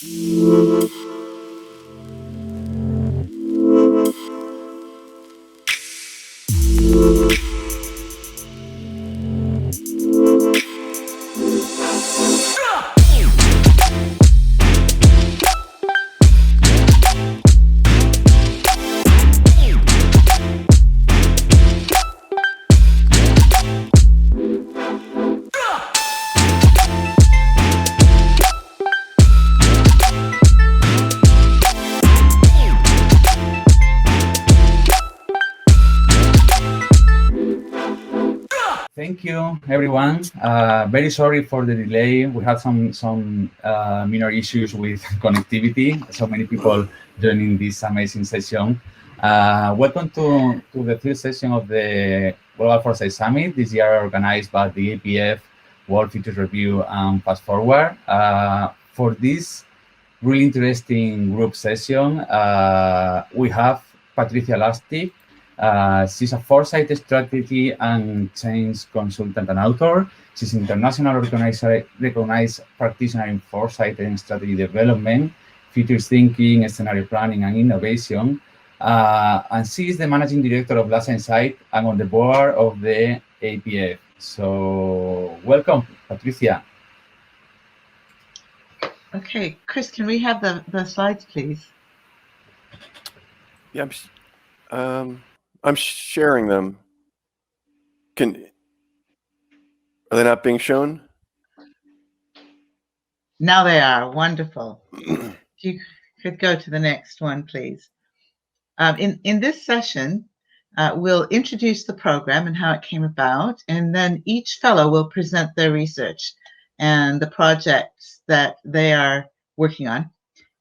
Thank you, everyone. Very sorry for the delay. We had some minor issues with connectivity. So many people joining this amazing session. Welcome to the third session of the Global Foresight Summit, this year organized by the APF, World Futures Review, and Fast Forward. For this really interesting group session, we have Patricia Lustig. She's a foresight strategy and change consultant and author. She's an international recognized practitioner in foresight and strategy development, futures thinking, scenario planning, and innovation. And she is the managing director of Last Insight and on the board of the APF. So welcome, Patricia. Okay, Chris, can we have the slides, please? Yeah, I'm sharing them. Are they not being shown? Now they are. Wonderful. If you could go to the next one, please. In this session, we'll introduce the program and how it came about, and then each fellow will present their research and the projects that they are working on.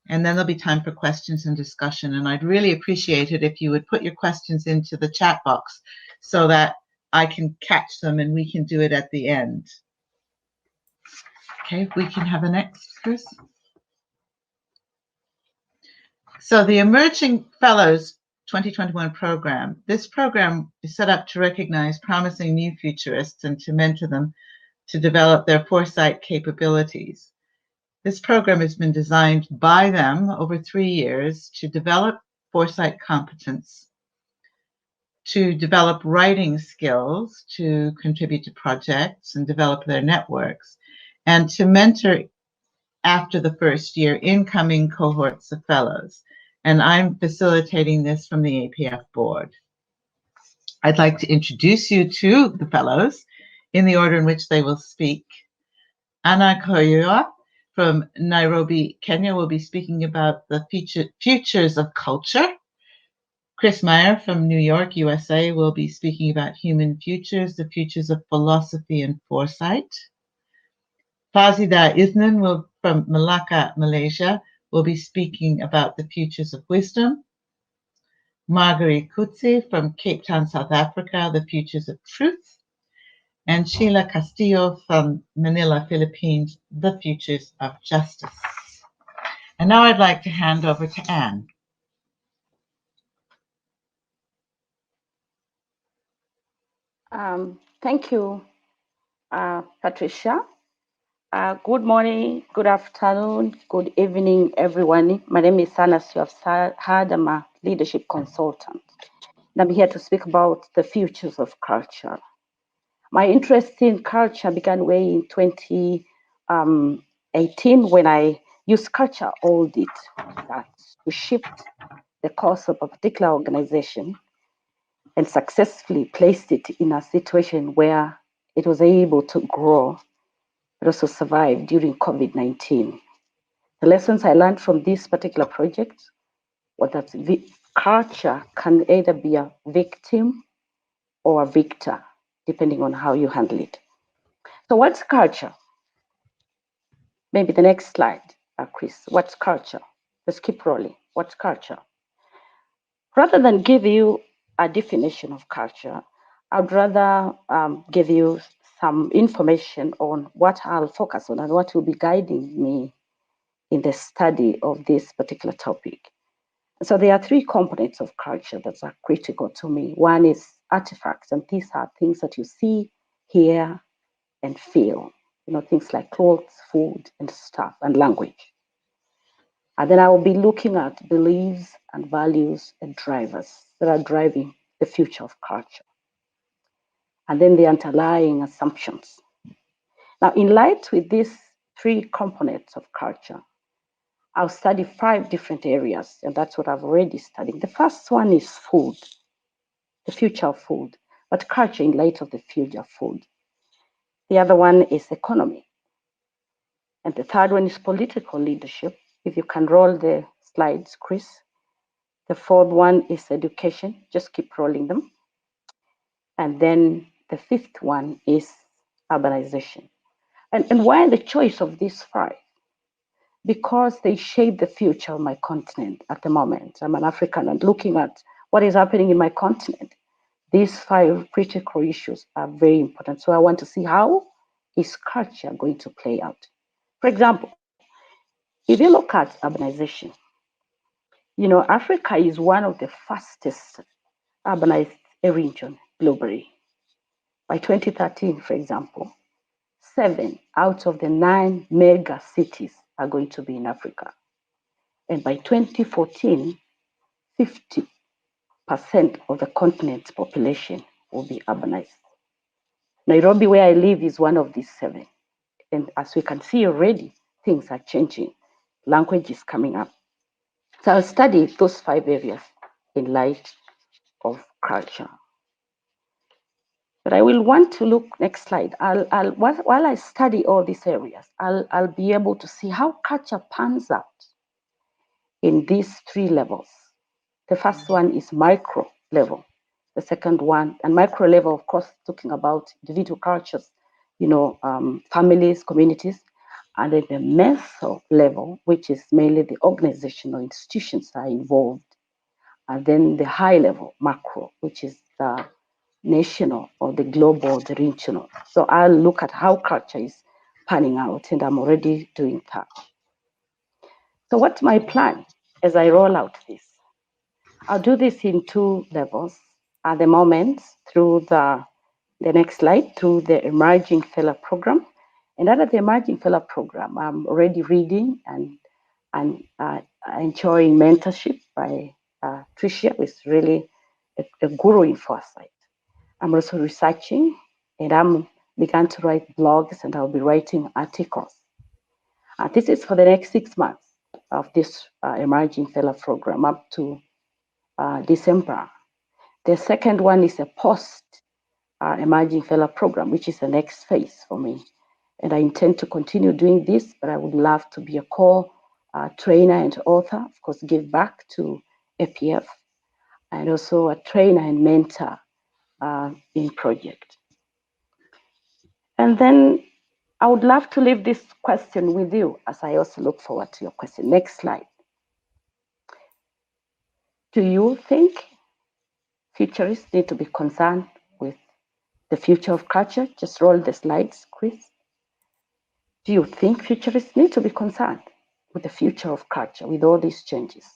And then there'll be time for questions and discussion. And I'd really appreciate it if you would put your questions into the chat box so that I can catch them and we can do it at the end. Okay, if we can have a next, Chris. So the Emerging Fellows 2021 program. This program is set up to recognize promising new futurists and to mentor them to develop their foresight capabilities. This program has been designed by them over 3 years to develop foresight competence, to develop writing skills, to contribute to projects and develop their networks, and to mentor after the first year incoming cohorts of fellows. And I'm facilitating this from the APF board. I'd like to introduce you to the fellows in the order in which they will speak. Anna Koyua from Nairobi, Kenya, will be speaking about the futures of culture. Chris Meyer from New York, USA, will be speaking about human futures, the futures of philosophy and foresight. Fazida Isnan from Malacca, Malaysia, will be speaking about the futures of wisdom. Marguerite Kutsi from Cape Town, South Africa, the futures of truth. And Sheila Castillo from Manila, Philippines, the futures of justice. And now I'd like to hand over to Anne. Thank you, Patricia. Good morning, good afternoon, good evening, everyone. My name is Anna, as you have heard. I'm a leadership consultant. And I'm here to speak about the futures of culture. My interest in culture began way in 2018 when I used culture audit to shift the course of a particular organization and successfully placed it in a situation where it was able to grow but also survive during COVID-19. The lessons I learned from this particular project was that culture can either be a victim or a victor, depending on how you handle it. So what's culture? Maybe the next slide, Chris. What's culture? Let's keep rolling. What's culture? Rather than give you a definition of culture, I'd rather give you some information on what I'll focus on and what will be guiding me in the study of this particular topic. So there are 3 components of culture that are critical to me. One is artifacts, and these are things that you see, hear, and feel. You know, things like clothes, food, and stuff, and language. And then I will be looking at beliefs and values and drivers that are driving the future of culture. And then the underlying assumptions. Now, in light with these three components of culture, I'll study 5 different areas, and that's what I've already studied. The first one is food, the future of food, but culture in light of the future of food. The other one is economy. And the third one is political leadership. If you can roll the slides, Chris. The fourth one is education. Just keep rolling them. And then the fifth one is urbanization. And why the choice of these 5? Because they shape the future of my continent at the moment. I'm an African and looking at what is happening in my continent. These 5 critical issues are very important. So I want to see how is culture going to play out. For example, if you look at urbanization, Africa is one of the fastest urbanized region globally. By 2013, for example, 7 out of the 9 mega cities are going to be in Africa. And by 2014, 50% of the continent's population will be urbanized. Nairobi, where I live, is one of these 7. And as we can see already, things are changing. Language is coming up. So I'll study those 5 areas in light of culture. But I will want to look, next slide. While I study all these areas, I'll be able to see how culture pans out in these 3 levels. The first one is micro level. The second one, and micro level, of course, talking about individual cultures, families, communities, and then the meso level, which is mainly the organizational institutions are involved, and then the high level, macro, which is the national or the global, the regional. So I'll look at how culture is panning out, and I'm already doing that. So what's my plan as I roll out this? I'll do this in 2 levels at the moment through the next slide, through the Emerging Fellow Program. And under the Emerging Fellow Program, I'm already reading and enjoying mentorship by Tricia, who is really a guru in foresight. I'm also researching, and I'm began to write blogs, and I'll be writing articles. This is for the next 6 months of this Emerging Fellow Program up to December. The second one is a post Emerging Fellow Program, which is the next phase for me. And I intend to continue doing this, but I would love to be a trainer and author, of course, give back to APF, and also a trainer and mentor in project. And then I would love to leave this question with you as I also look forward to your question. Next slide. Do you think futurists need to be concerned with the future of culture? Just roll the slides, Chris. Do you think futurists need to be concerned with the future of culture, with all these changes?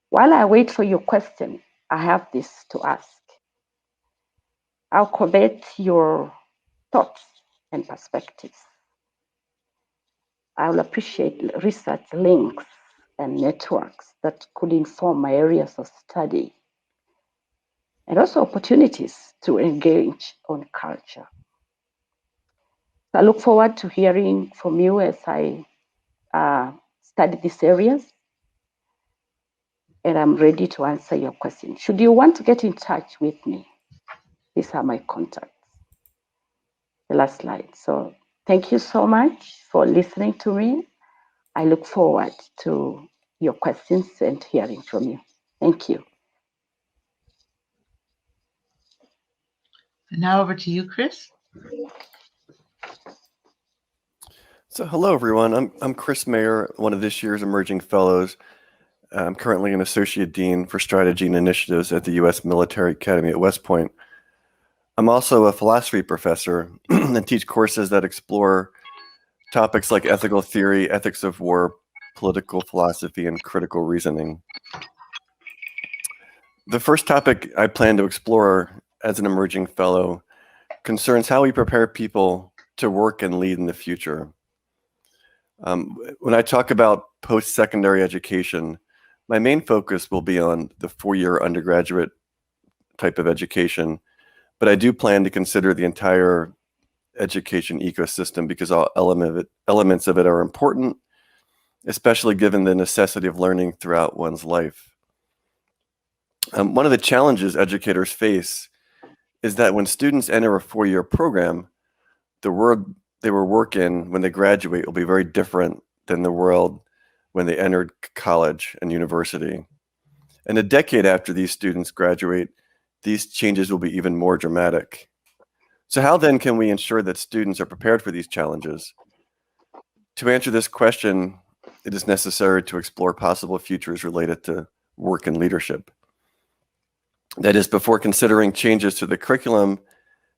While I wait for your question, I have this to ask. I'll covet your thoughts and perspectives. I will appreciate research links and networks that could inform my areas of study, and also opportunities to engage on culture. I look forward to hearing from you as I study these areas, and I'm ready to answer your question. Should you want to get in touch with me, these are my contacts. The last slide. So thank you so much for listening to me. I look forward to your questions and hearing from you. Thank you. And now over to you, Chris. So hello, everyone. I'm Chris Mayer, one of this year's Emerging Fellows. I'm currently an Associate Dean for Strategy and Initiatives at the U.S. Military Academy at West Point. I'm also a philosophy professor and teach courses that explore topics like ethical theory, ethics of war, political philosophy, and critical reasoning. The first topic I plan to explore as an Emerging Fellow concerns how we prepare people to work and lead in the future. When I talk about post-secondary education, my main focus will be on the four-year undergraduate type of education, but I do plan to consider the entire education ecosystem because all elements of it are important, especially given the necessity of learning throughout one's life. One of the challenges educators face is that when students enter a four-year program, the world they will work in when they graduate will be very different than the world when they entered college and university. And a decade after these students graduate, these changes will be even more dramatic. So how then can we ensure that students are prepared for these challenges? To answer this question, it is necessary to explore possible futures related to work and leadership. That is, before considering changes to the curriculum,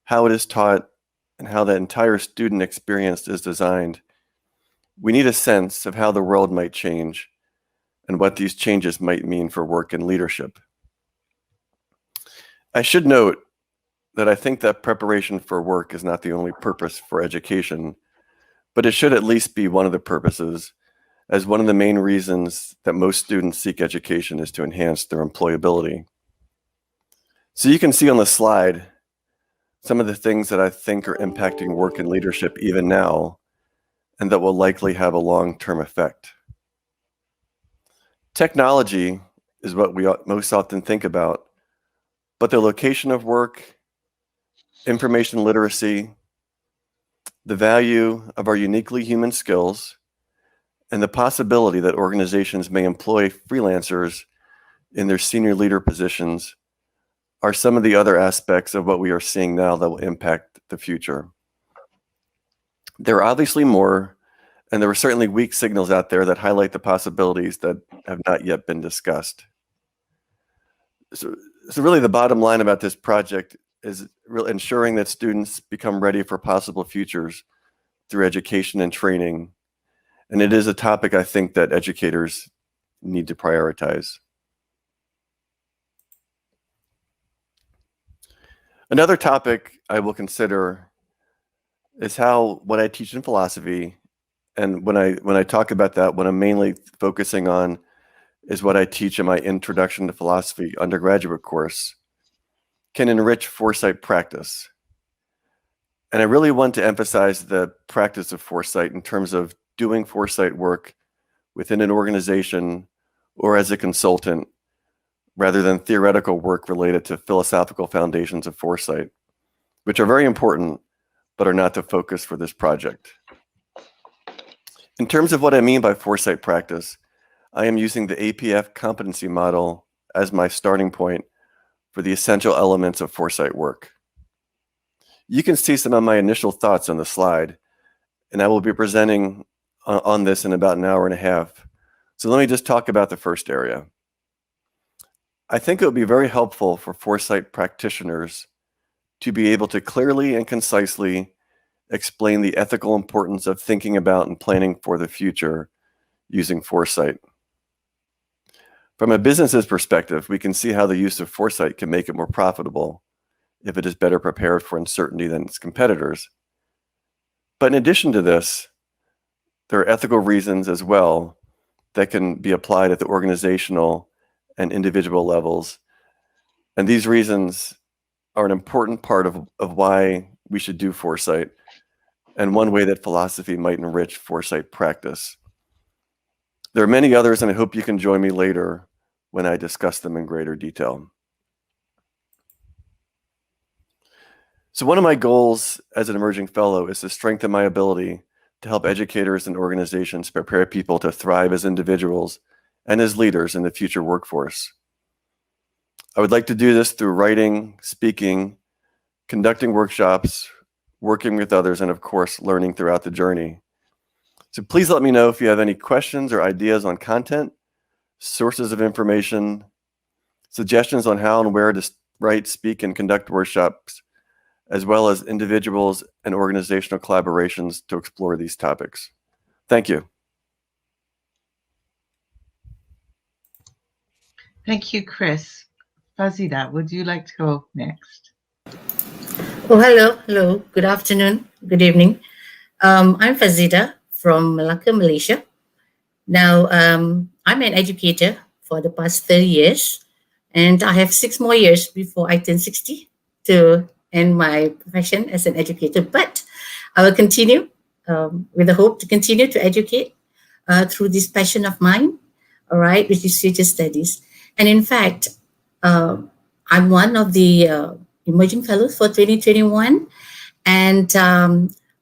how it is taught, and how the entire student experience is designed, we need a sense of how the world might change and what these changes might mean for work and leadership. I should note that I think that preparation for work is not the only purpose for education, but it should at least be one of the purposes, as one of the main reasons that most students seek education is to enhance their employability. So you can see on the slide some of the things that I think are impacting work and leadership even now, and that will likely have a long-term effect. Technology is what we most often think about, but the location of work, information literacy, the value of our uniquely human skills, and the possibility that organizations may employ freelancers in their senior leader positions are some of the other aspects of what we are seeing now that will impact the future. There are obviously more, and there are certainly weak signals out there that highlight the possibilities that have not yet been discussed. So really the bottom line about this project is ensuring that students become ready for possible futures through education and training. And it is a topic I think that educators need to prioritize. Another topic I will consider is how what I teach in philosophy, and when I talk about that, what I'm mainly focusing on is what I teach in my Introduction to Philosophy undergraduate course, can enrich foresight practice. And I really want to emphasize the practice of foresight in terms of doing foresight work within an organization or as a consultant, rather than theoretical work related to philosophical foundations of foresight, which are very important, but are not the focus for this project. In terms of what I mean by foresight practice, I am using the APF competency model as my starting point for the essential elements of foresight work. You can see some of my initial thoughts on the slide, and I will be presenting on this in about an hour and a half. So let me just talk about the first area. I think it would be very helpful for foresight practitioners to be able to clearly and concisely explain the ethical importance of thinking about and planning for the future using foresight. From a business's perspective, we can see how the use of foresight can make it more profitable if it is better prepared for uncertainty than its competitors. But in addition to this, there are ethical reasons as well that can be applied at the organizational and individual levels. And these reasons are an important part of why we should do foresight, and one way that philosophy might enrich foresight practice. There are many others, and I hope you can join me later when I discuss them in greater detail. So one of my goals as an emerging fellow is to strengthen my ability to help educators and organizations prepare people to thrive as individuals and as leaders in the future workforce. I would like to do this through writing, speaking, conducting workshops, working with others, and of course, learning throughout the journey. So please let me know if you have any questions or ideas on content, sources of information, suggestions on how and where to write, speak, and conduct workshops, as well as individuals and organizational collaborations to explore these topics. Thank you. Thank you, Chris. Fazida, would you like to go next? Oh, hello. Good afternoon. Good evening. I'm Fazida from Malacca, Malaysia. Now, I'm an educator for the past 30 years, and I have 6 more years before I turn 60 to end my profession as an educator. But I will continue with the hope to continue to educate through this passion of mine, all right, which is future studies. And in fact, I'm one of the emerging fellows for 2021. And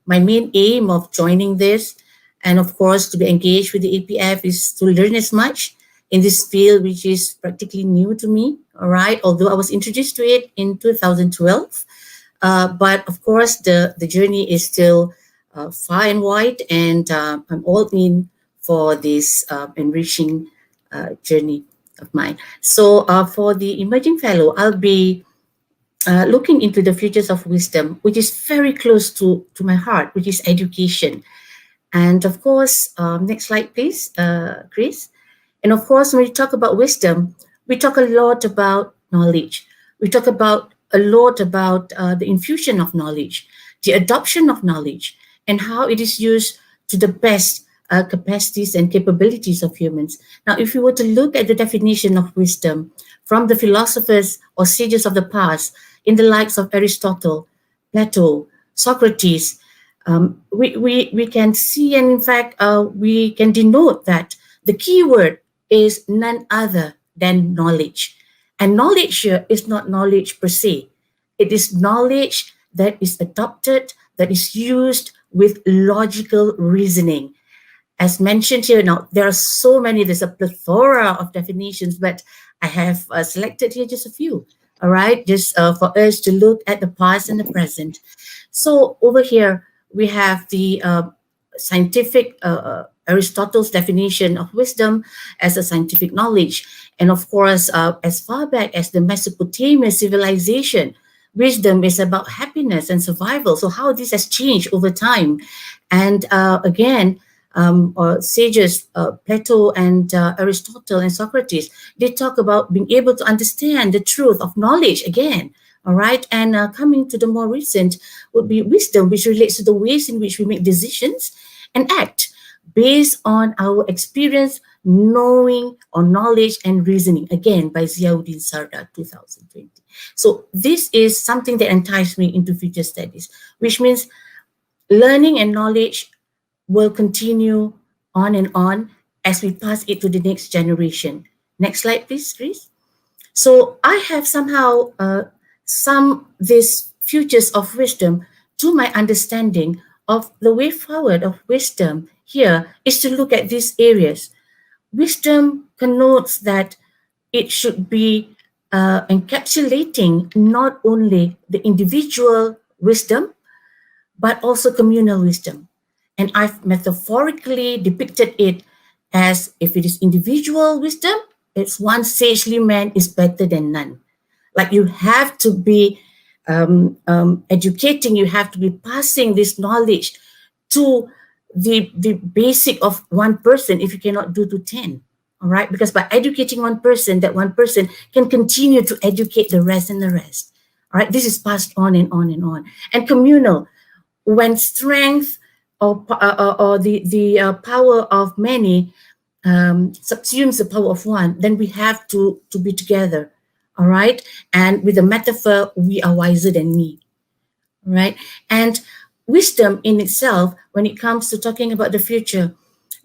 my main aim of joining this, and of course to be engaged with the APF, is to learn as much in this field, which is practically new to me, all right, although I was introduced to it in 2012. But of course, the journey is still far and wide, and I'm all in for this enriching journey of mine. So for the emerging fellow, I'll be looking into the futures of wisdom, which is very close to my heart, which is education. And of course, next slide, please, Chris. And of course, when we talk about wisdom, we talk a lot about knowledge. We talk about a lot about the infusion of knowledge, the adoption of knowledge, and how it is used to the best capacities and capabilities of humans. Now, if you were to look at the definition of wisdom from the philosophers or sages of the past, in the likes of Aristotle, Plato, Socrates, we can see, and in fact, we can denote that the key word is none other than knowledge. And knowledge here is not knowledge per se. It is knowledge that is adopted, that is used with logical reasoning. As mentioned here, now there are so many, there's a plethora of definitions, but I have selected here just a few, all right, just for us to look at the past and the present. So over here, we have the scientific Aristotle's definition of wisdom as a scientific knowledge. And of course, as far back as the Mesopotamian civilization, wisdom is about happiness and survival. So how this has changed over time. And again, sages, Plato and Aristotle and Socrates, they talk about being able to understand the truth of knowledge again. All right. And coming to the more recent would be wisdom, which relates to the ways in which we make decisions and act based on our experience, knowing, or knowledge and reasoning, again by Ziauddin Sardar, 2020. So this is something that enticed me into future studies, which means learning and knowledge will continue on and on as we pass it to the next generation. Next slide, please, Chris. So I have somehow summed these futures of wisdom to my understanding of the way forward of wisdom here is to look at these areas. Wisdom connotes that it should be encapsulating not only the individual wisdom, but also communal wisdom. And I've metaphorically depicted it as if it is individual wisdom, it's one sagely man is better than none. Like you have to be educating, you have to be passing this knowledge to the basic of one person if you cannot do to 10. All right, because by educating one person, that one person can continue to educate the rest and the rest. All right, this is passed on and on and on. And communal, when strength or the power of many subsumes the power of one, then we have to be together. All right, and with the metaphor, we are wiser than me. All right, and wisdom in itself, when it comes to talking about the future,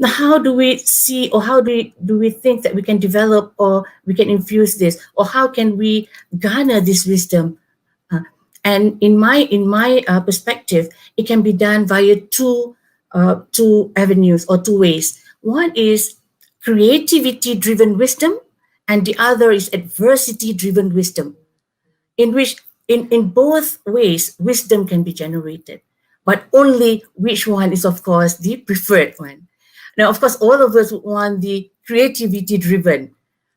now how do we see, or how do we think that we can develop or we can infuse this, or how can we garner this wisdom? And in my perspective, it can be done via two avenues or two ways. One is creativity-driven wisdom, and the other is adversity-driven wisdom, in which in both ways wisdom can be generated, but only which one is, of course, the preferred one. Now, of course, all of us want the creativity-driven,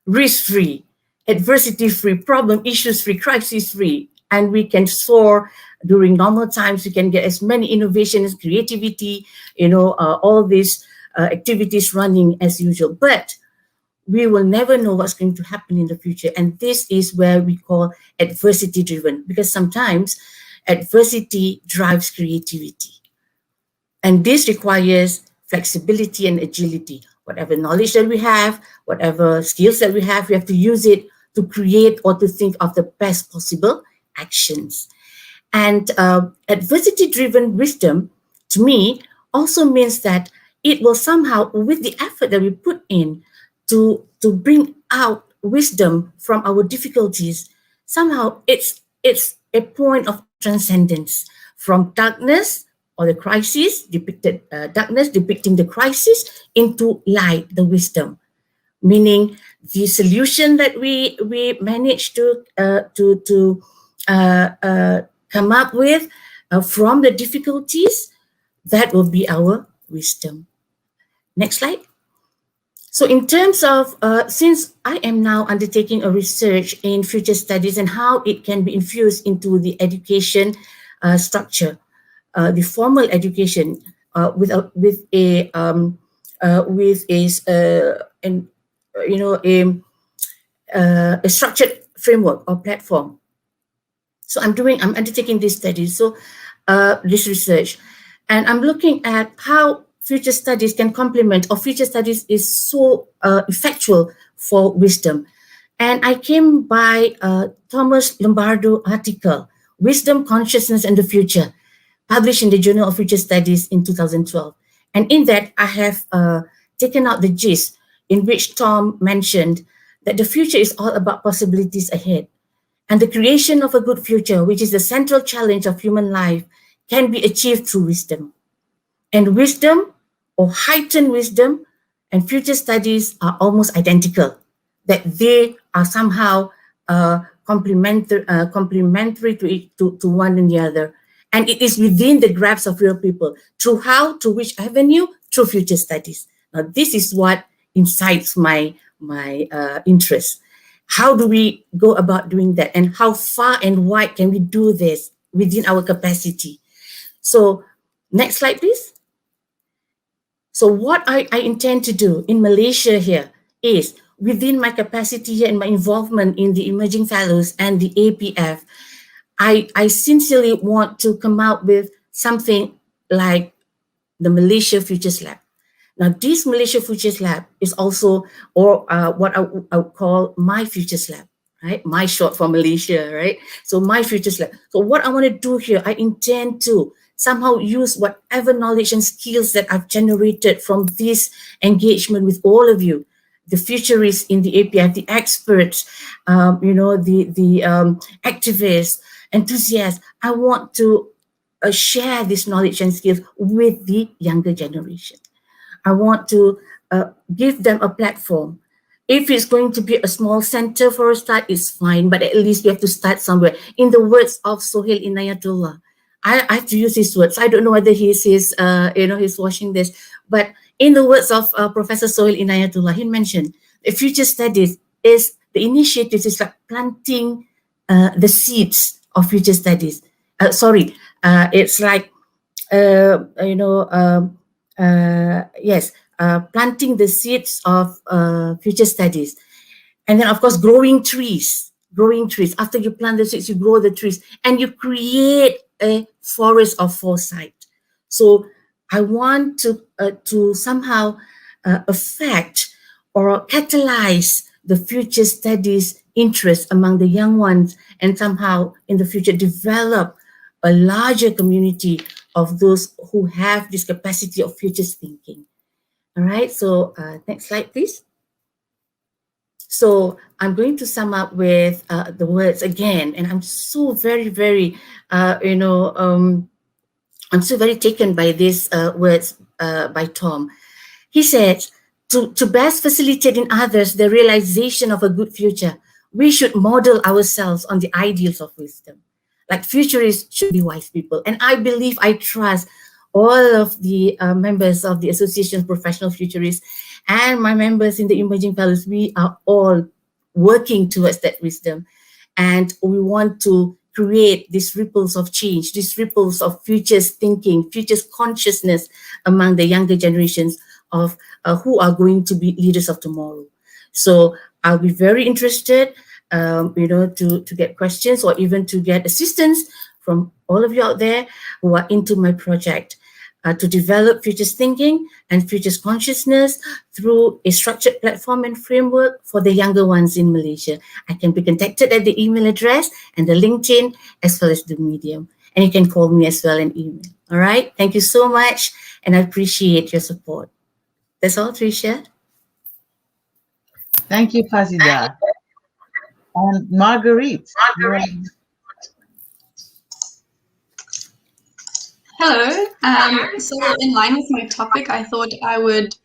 risk-free, adversity-free, problem issues-free, crisis-free, and we can soar during normal times. We can get as many innovations, creativity, all these activities running as usual. But we will never know what's going to happen in the future. And this is where we call adversity-driven, because sometimes adversity drives creativity. And this requires flexibility and agility. Whatever knowledge that we have, whatever skills that we have to use it to create or to think of the best possible actions. And adversity-driven wisdom, to me, also means that it will somehow, with the effort that we put in to bring out wisdom from our difficulties, somehow it's a point of transcendence from darkness or the crisis depicted, darkness depicting the crisis, into light, the wisdom, meaning the solution that we managed to come up with from the difficulties, that will be our wisdom. Next slide. So in terms of, since I am now undertaking a research in future studies and how it can be infused into the education structure, the formal education with a structured framework or platform. So I'm undertaking this study, so this research, and I'm looking at how future studies can complement, or future studies is so effectual for wisdom. And I came by Thomas Lombardo article, Wisdom, Consciousness and the Future, published in the Journal of Future Studies in 2012. And in that, I have taken out the gist in which Tom mentioned that the future is all about possibilities ahead. And the creation of a good future, which is the central challenge of human life, can be achieved through wisdom. And wisdom, or heightened wisdom, and future studies are almost identical, that they are somehow complementary to one and the other. And it is within the grasp of real people. Through how, through which avenue? Through future studies. Now, this is what incites my interest. How do we go about doing that? And how far and wide can we do this within our capacity? So, next slide, please. So what I intend to do in Malaysia here is, within my capacity here and my involvement in the Emerging Fellows and the APF, I sincerely want to come out with something like the Malaysia Futures Lab. Now, this Malaysia Futures Lab is also, or what I would call my Futures Lab, right? My short for Malaysia, right? So my Futures Lab. So what I want to do here, I intend to somehow use whatever knowledge and skills that I've generated from this engagement with all of you, the futurists in the APF, the experts, the activists, enthusiasts. I want to share this knowledge and skills with the younger generation. I want to give them a platform. If it's going to be a small center for a start, it's fine, but at least we have to start somewhere. In the words of Sohail Inayatullah, I have to use his words. I don't know whether he's watching this, but in the words of Professor Sohail Inayatullah, he mentioned the future studies is the initiative is like planting the seeds of future studies. It's like planting the seeds of future studies, and then of course growing trees. After you plant the seeds, you grow the trees, and you create a forest of foresight. So I want to somehow affect or catalyze the future studies interest among the young ones, and somehow in the future develop a larger community of those who have this capacity of futures thinking. All right, so next slide, please. So I'm going to sum up with the words again, and I'm so very, I'm so very taken by these words by Tom. He said, to best facilitate in others the realization of a good future, we should model ourselves on the ideals of wisdom. Like futurists should be wise people. And I believe, I trust all of the members of the Association of Professional Futurists and my members in the Emerging Fellows, we are all working towards that wisdom. And we want to create these ripples of change, these ripples of futures thinking, futures consciousness among the younger generations of who are going to be leaders of tomorrow. So I'll be very interested, to get questions or even to get assistance from all of you out there who are into my project. to develop futures thinking and futures consciousness through a structured platform and framework for the younger ones in Malaysia. I can be contacted at the email address and the LinkedIn as well as the Medium. And you can call me as well and email. All right. Thank you so much. And I appreciate your support. That's all, Tricia. Thank you, Fazida. And Marguerite. Hello. So in line with my topic, I thought I would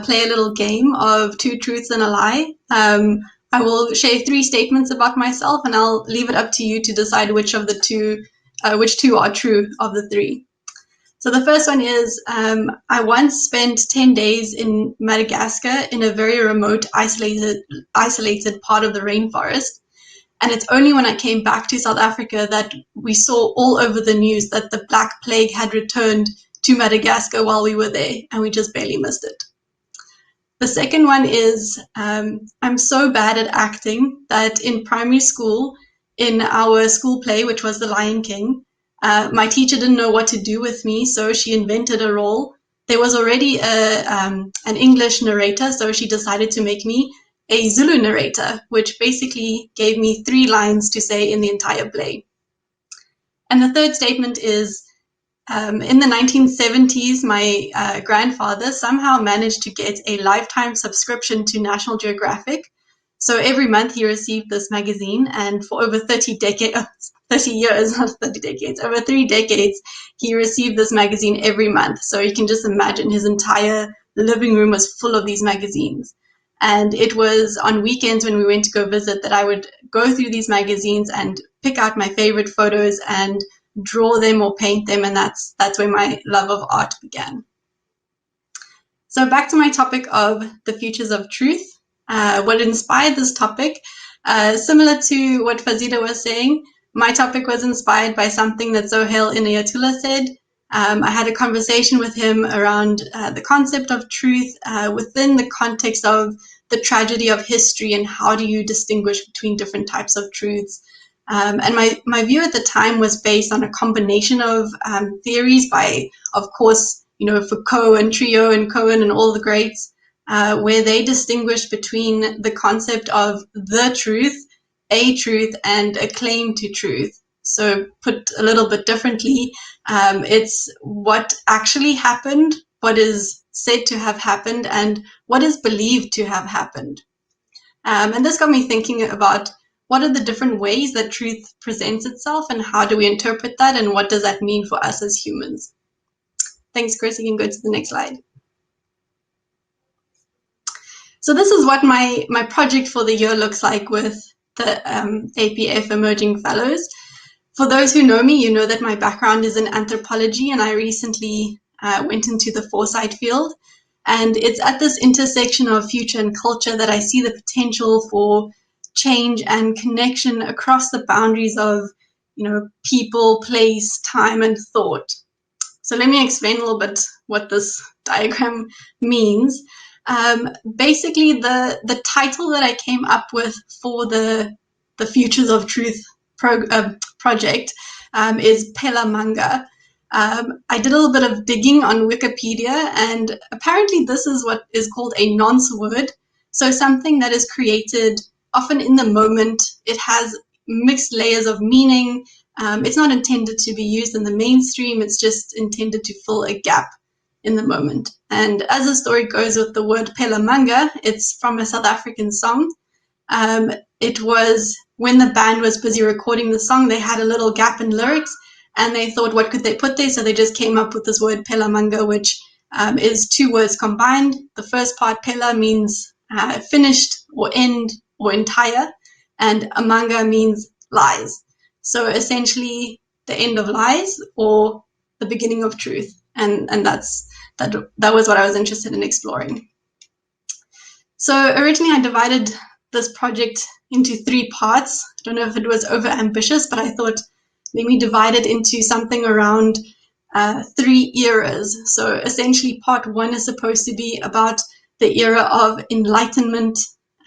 play a little game of two truths and a lie. I will share 3 statements about myself, and I'll leave it up to you to decide which two are true of the 3. So the first one is, I once spent 10 days in Madagascar in a very remote, isolated part of the rainforest. And it's only when I came back to South Africa that we saw all over the news that the Black Plague had returned to Madagascar while we were there, and we just barely missed it. The second one is, I'm so bad at acting that in primary school, in our school play, which was The Lion King, my teacher didn't know what to do with me, so she invented a role. There was already an English narrator, so she decided to make me a Zulu narrator, which basically gave me 3 lines to say in the entire play. And the third statement is, in the 1970s, my grandfather somehow managed to get a lifetime subscription to National Geographic. So every month he received this magazine, and for over 30 years, not 30 decades, over 3 decades, he received this magazine every month. So you can just imagine his entire living room was full of these magazines. And it was on weekends when we went to go visit that I would go through these magazines and pick out my favorite photos and draw them or paint them, and that's where my love of art began. So back to my topic of the futures of truth. What inspired this topic, similar to what Fazida was saying, my topic was inspired by something that Zohail Inayatullah said. I had a conversation with him around the concept of truth within the context of the tragedy of history and how do you distinguish between different types of truths. And my view at the time was based on a combination of theories by, of course, Foucault and Trio and Cohen and all the greats, where they distinguish between the concept of the truth, a truth, and a claim to truth. So put a little bit differently, it's what actually happened, what is said to have happened, and what is believed to have happened. And this got me thinking about what are the different ways that truth presents itself and how do we interpret that and what does that mean for us as humans. Thanks, Chris. You can go to the next slide. So this is what my project for the year looks like with the APF Emerging Fellows. For those who know me, you know that my background is in anthropology, and I recently went into the foresight field. And it's at this intersection of future and culture that I see the potential for change and connection across the boundaries of, people, place, time, and thought. So let me explain a little bit what this diagram means. Basically, the title that I came up with for the Futures of Truth project is Phela Manga. I did a little bit of digging on Wikipedia, and apparently this is what is called a nonce word. So something that is created often in the moment. It has mixed layers of meaning. It's not intended to be used in the mainstream. It's just intended to fill a gap in the moment. And as the story goes with the word Phela Manga, it's from a South African song. It was when the band was busy recording the song, they had a little gap in lyrics, and they thought, what could they put there? So they just came up with this word Phela Manga, which is 2 words combined. The first part, Phela, means finished or end or entire, and Amanga means lies. So essentially the end of lies or the beginning of truth. And that was what I was interested in exploring. So originally I divided this project into 3 parts. I don't know if it was over ambitious, but I thought, let me divide it into something around 3 eras. So essentially part 1 is supposed to be about the era of enlightenment,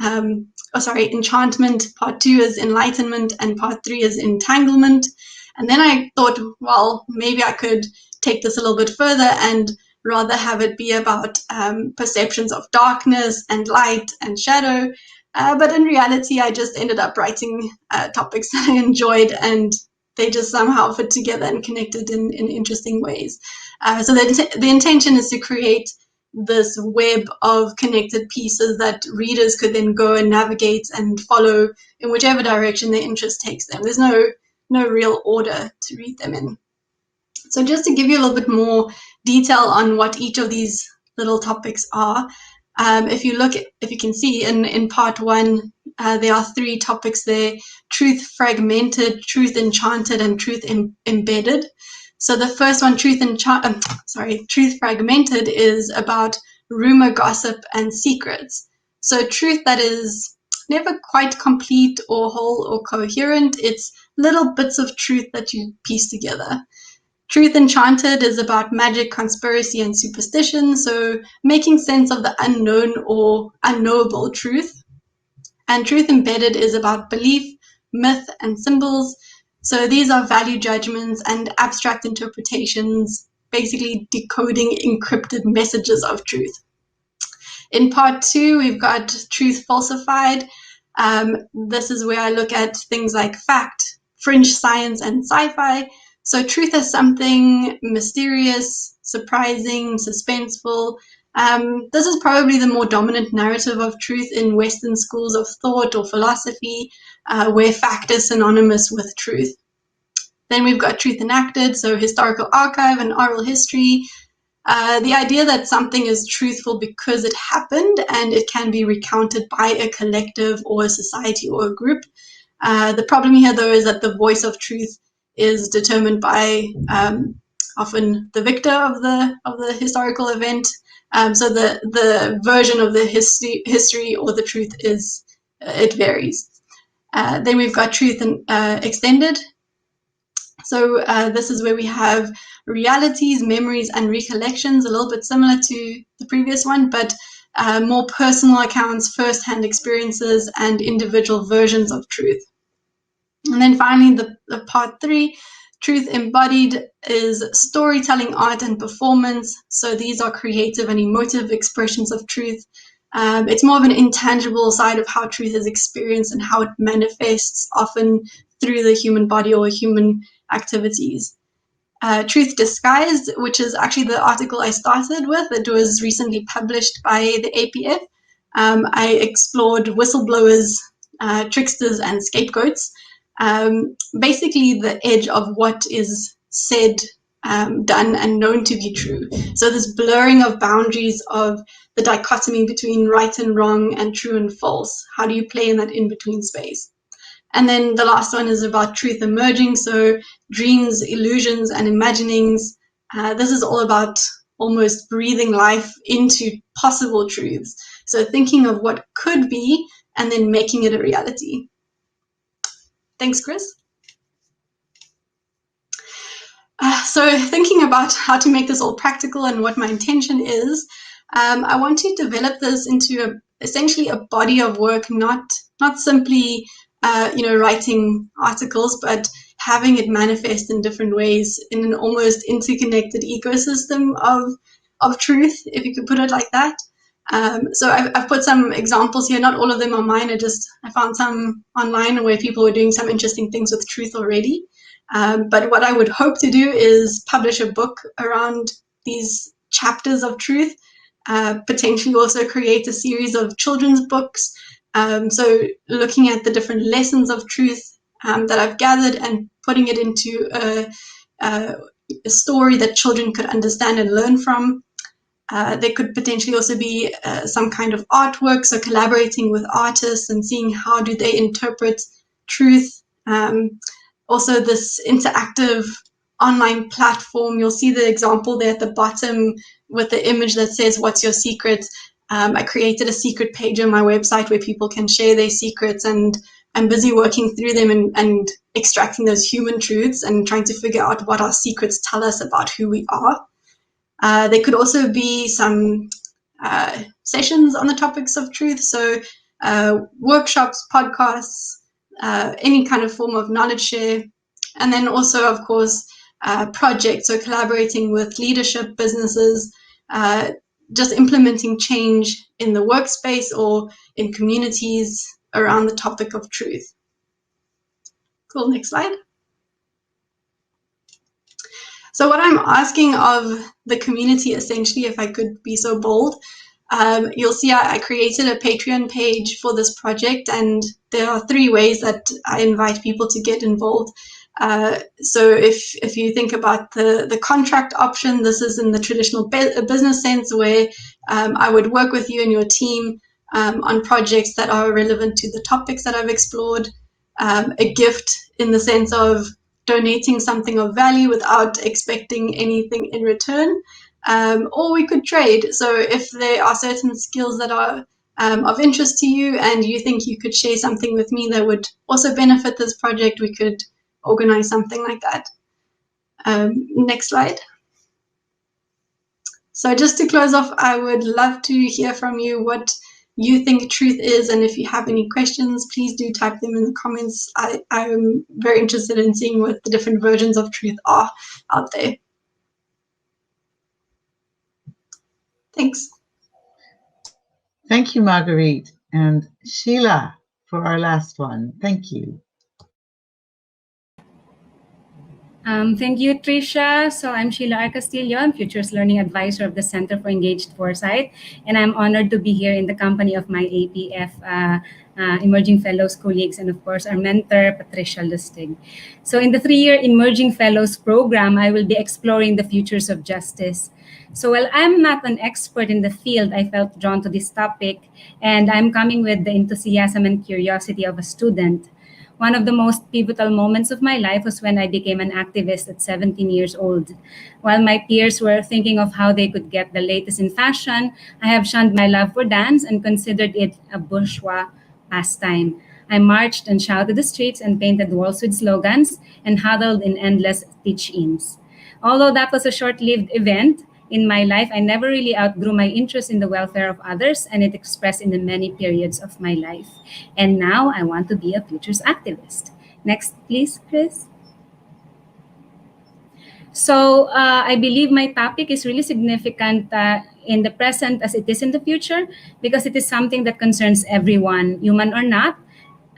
enchantment. Part 2 is enlightenment, and part 3 is entanglement. And then I thought, well, maybe I could take this a little bit further and rather have it be about perceptions of darkness and light and shadow. But in reality, I just ended up writing topics that I enjoyed, and they just somehow fit together and connected in interesting ways. So the intention is to create this web of connected pieces that readers could then go and navigate and follow in whichever direction their interest takes them. There's no real order to read them in. So just to give you a little bit more detail on what each of these little topics are, if you can see in part 1, there are 3 topics there: truth fragmented, truth enchanted, and truth embedded. So the first one, truth fragmented, is about rumor, gossip, and secrets. So truth that is never quite complete or whole or coherent. It's little bits of truth that you piece together. Truth enchanted is about magic, conspiracy, and superstition, so making sense of the unknown or unknowable truth. And truth embedded is about belief, myth, and symbols. So these are value judgments and abstract interpretations, basically decoding encrypted messages of truth. In part 2, we've got truth falsified. This is where I look at things like fact, fringe science, and sci-fi. So truth is something mysterious, surprising, suspenseful. This is probably the more dominant narrative of truth in Western schools of thought or philosophy, where fact is synonymous with truth. Then we've got truth enacted, so historical archive and oral history. The idea that something is truthful because it happened and it can be recounted by a collective or a society or a group. The problem here, though, is that the voice of truth is determined by often the victor of the historical event. So the version of the history or the truth it varies. Then we've got truth extended. So this is where we have realities, memories, and recollections, a little bit similar to the previous one, but more personal accounts, first-hand experiences, and individual versions of truth. And then finally, the part 3, truth embodied, is storytelling, art, and performance. So these are creative and emotive expressions of truth. It's more of an intangible side of how truth is experienced and how it manifests, often through the human body or human activities. Truth Disguised, which is actually the article I started with. It was recently published by the APF. I explored whistleblowers, tricksters, and scapegoats. Basically the edge of what is said, done, and known to be true. So this blurring of boundaries of the dichotomy between right and wrong and true and false. How do you play in that in-between space? And then the last one is about truth emerging, so dreams, illusions, and imaginings. This is all about almost breathing life into possible truths. So thinking of what could be and then making it a reality. Thanks, Chris. So thinking about how to make this all practical and what my intention is, I want to develop this into essentially a body of work, not simply writing articles, but having it manifest in different ways in an almost interconnected ecosystem of truth, if you could put it like that. So I've put some examples here. Not all of them are mine. I found some online where people were doing some interesting things with truth already. But what I would hope to do is publish a book around these chapters of truth, potentially also create a series of children's books. So looking at the different lessons of truth that I've gathered and putting it into a story that children could understand and learn from. There could potentially also be some kind of artwork, so collaborating with artists and seeing how do they interpret truth. Also this interactive online platform, you'll see the example there at the bottom with the image that says, "What's your secret?" I created a secret page on my website where people can share their secrets, and I'm busy working through them and extracting those human truths and trying to figure out what our secrets tell us about who we are. There could also be some sessions on the topics of truth, so workshops, podcasts, any kind of form of knowledge share. And then also, of course, projects, so collaborating with leadership, businesses, just implementing change in the workspace or in communities around the topic of truth. Cool, next slide. So what I'm asking of the community, essentially, if I could be so bold, you'll see I created a Patreon page for this project, and there are 3 ways that I invite people to get involved. So if you think about the contract option, this is in the traditional business sense, where I would work with you and your team on projects that are relevant to the topics that I've explored. A gift in the sense of donating something of value without expecting anything in return. Or we could trade. So if there are certain skills that are of interest to you and you think you could share something with me that would also benefit this project, we could organize something like that. Next slide. So just to close off, I would love to hear from you what you think truth is, and if you have any questions, please do type them in the comments. I'm very interested in seeing what the different versions of truth are out there. Thanks. Thank you, Marguerite. And Sheila for our last one. Thank you. Thank you, Tricia. So I'm Sheila R. Castillo. I'm Futures Learning Advisor of the Center for Engaged Foresight, and I'm honored to be here in the company of my APF Emerging Fellows colleagues and, of course, our mentor, Patricia Lustig. So in the 3-year Emerging Fellows program, I will be exploring the futures of justice. So while I'm not an expert in the field, I felt drawn to this topic, and I'm coming with the enthusiasm and curiosity of a student. One of the most pivotal moments of my life was when I became an activist at 17 years old. While my peers were thinking of how they could get the latest in fashion, I have shunned my love for dance and considered it a bourgeois pastime. I marched and shouted the streets and painted walls with slogans and huddled in endless teach-ins. Although that was a short-lived event, in my life, I never really outgrew my interest in the welfare of others, and it expressed in the many periods of my life. And now I want to be a futures activist. Next, please, Chris. So I believe my topic is really significant in the present as it is in the future, because it is something that concerns everyone, human or not,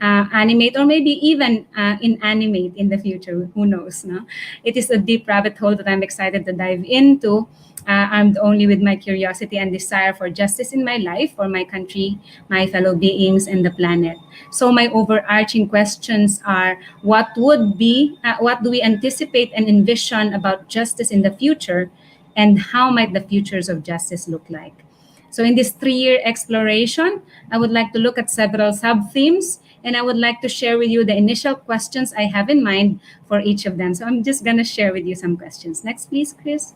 animate or maybe even inanimate in the future. Who knows? No? It is a deep rabbit hole that I'm excited to dive into. Armed only with my curiosity and desire for justice in my life, for my country, my fellow beings, and the planet. So my overarching questions are: what do we anticipate and envision about justice in the future, and how might the futures of justice look like? So in this 3-year exploration, I would like to look at several sub-themes, and I would like to share with you the initial questions I have in mind for each of them. So I'm just going to share with you some questions. Next, please, Chris.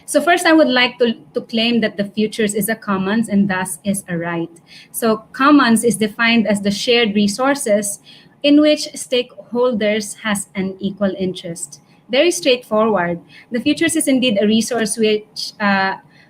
So first, I would like to claim that the futures is a commons and thus is a right. So commons is defined as the shared resources in which stakeholders has an equal interest. Very straightforward. The futures is indeed a resource which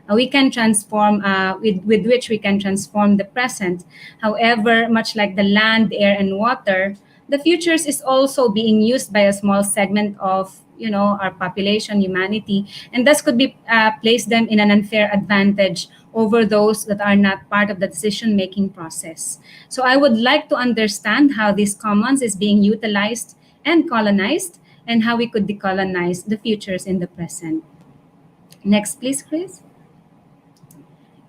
we can transform, with which we can transform the present. However, much like the land, air, and water, the futures is also being used by a small segment of our population, humanity, and thus could be place them in an unfair advantage over those that are not part of the decision-making process. So I would like to understand how this commons is being utilized and colonized, and how we could decolonize the futures in the present. Next, please, Chris.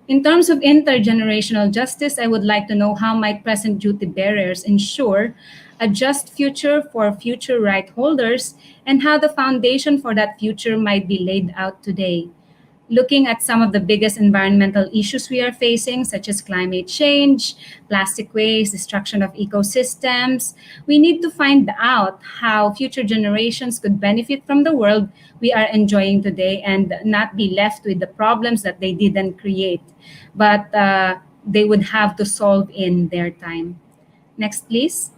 In terms of intergenerational justice, I would like to know how might present duty bearers ensure a just future for future right holders, and how the foundation for that future might be laid out today. Looking at some of the biggest environmental issues we are facing, such as climate change, plastic waste, destruction of ecosystems, we need to find out how future generations could benefit from the world we are enjoying today and not be left with the problems that they didn't create, but they would have to solve in their time. Next, please.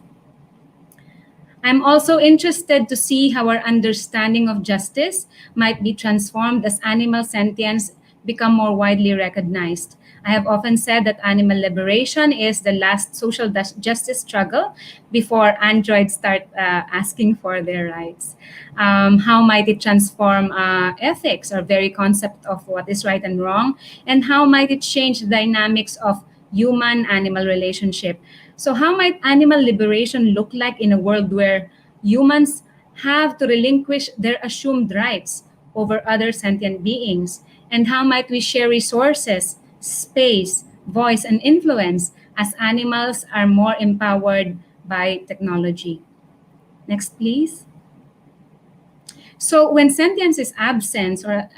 I'm also interested to see how our understanding of justice might be transformed as animal sentience become more widely recognized. I have often said that animal liberation is the last social justice struggle before androids start asking for their rights. How might it transform ethics, or very concept of what is right and wrong? And how might it change the dynamics of human-animal relationship? So how might animal liberation look like in a world where humans have to relinquish their assumed rights over other sentient beings? And how might we share resources, space, voice, and influence as animals are more empowered by technology? Next, please. So when sentience is absent, or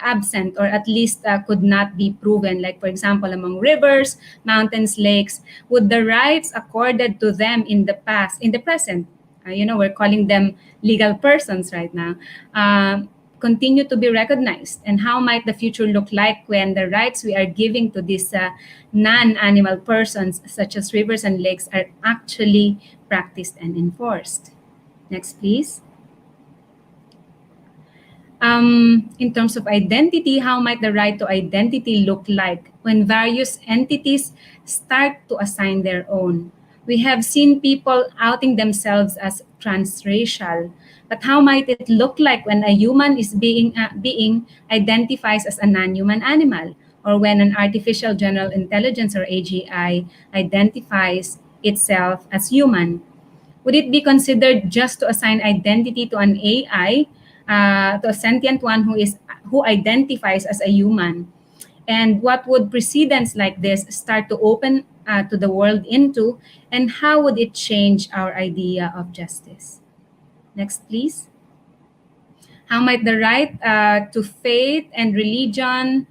at least could not be proven, like for example among rivers, mountains, lakes, would the rights accorded to them in the past, in the present, we're calling them legal persons right now, continue to be recognized? And how might the future look like when the rights we are giving to these non-animal persons, such as rivers and lakes, are actually practiced and enforced? Next, please. In terms of identity, how might the right to identity look like when various entities start to assign their own? We have seen people outing themselves as transracial, but how might it look like when a human is being identifies as a non-human animal, or when an artificial general intelligence, or AGI, identifies itself as human? Would it be considered just to assign identity to an AI, to a sentient one who identifies as a human? And what would precedents like this start to open to the world into, and how would it change our idea of justice? Next, please. How might the right to faith and religion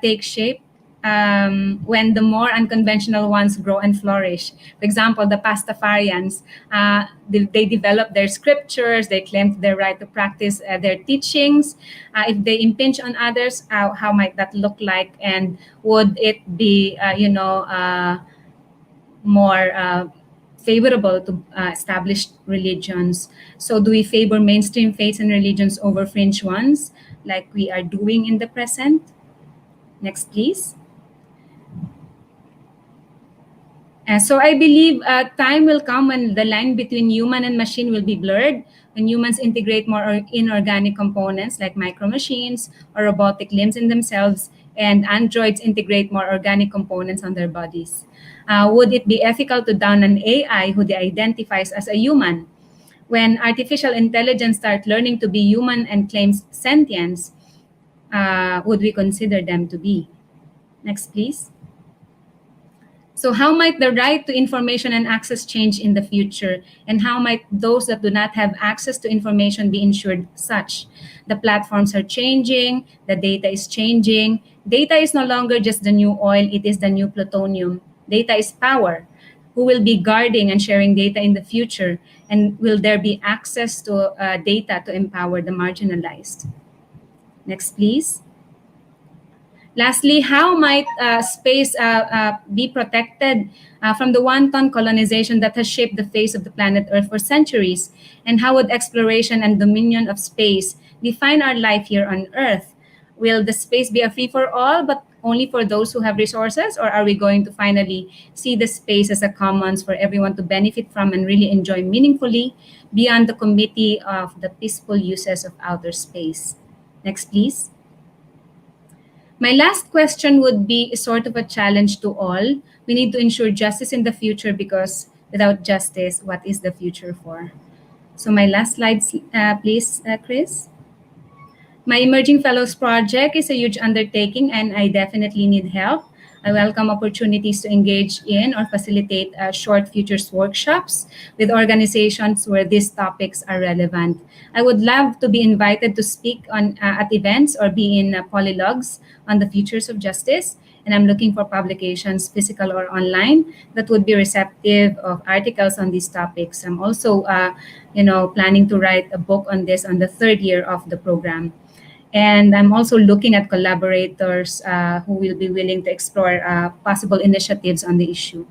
take shape when the more unconventional ones grow and flourish? For example, the Pastafarians, they develop their scriptures, they claim their right to practice their teachings. If they impinge on others, how might that look like? And would it be, more favorable to established religions? So do we favor mainstream faiths and religions over fringe ones, like we are doing in the present? Next, please. So I believe time will come when the line between human and machine will be blurred, when humans integrate more inorganic components like micro machines or robotic limbs in themselves, and androids integrate more organic components on their bodies. Would it be ethical to down an AI who identifies as a human? When artificial intelligence start learning to be human and claims sentience, would we consider them to be? Next, please. So how might the right to information and access change in the future? And how might those that do not have access to information be ensured such? The platforms are changing, the data is changing. Data is no longer just the new oil, it is the new plutonium. Data is power. Who will be guarding and sharing data in the future? And will there be access to data to empower the marginalized? Next, please. Lastly, how might space be protected from the wanton colonization that has shaped the face of the planet Earth for centuries? And how would exploration and dominion of space define our life here on Earth? Will the space be a free-for-all, but only for those who have resources? Or are we going to finally see the space as a commons for everyone to benefit from and really enjoy meaningfully beyond the committee of the peaceful uses of outer space? Next, please. My last question would be sort of a challenge to all. We need to ensure justice in the future, because without justice, what is the future for? So my last slide, please, Chris. My Emerging Fellows project is a huge undertaking, and I definitely need help. I welcome opportunities to engage in or facilitate short futures workshops with organizations where these topics are relevant. I would love to be invited to speak on at events or be in polylogs on the futures of justice. And I'm looking for publications, physical or online, that would be receptive of articles on these topics. I'm also, planning to write a book on this on the third year of the program. And I'm also looking at collaborators who will be willing to explore possible initiatives on the issue.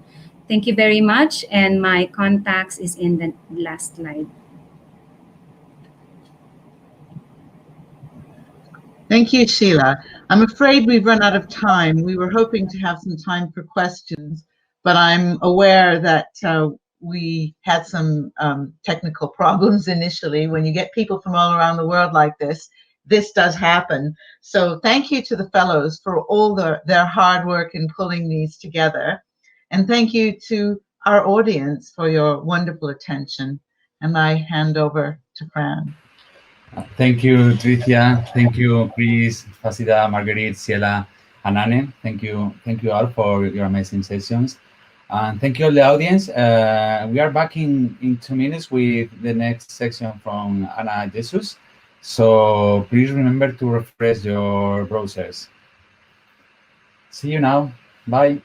Thank you very much. And my contacts is in the last slide. Thank you, Sheila. I'm afraid we've run out of time. We were hoping to have some time for questions, but I'm aware that we had some technical problems initially. When you get people from all around the world like this does happen. So thank you to the fellows for all their hard work in pulling these together. And thank you to our audience for your wonderful attention. And I hand over to Fran. Thank you, Tricia. Thank you, Chris, Fasida, Marguerite, Ciela, and Anne. Thank you all for your amazing sessions. And thank you all the audience. We are back in 2 minutes with the next section from Ana Jesus. So please remember to refresh your browsers. See you now. Bye.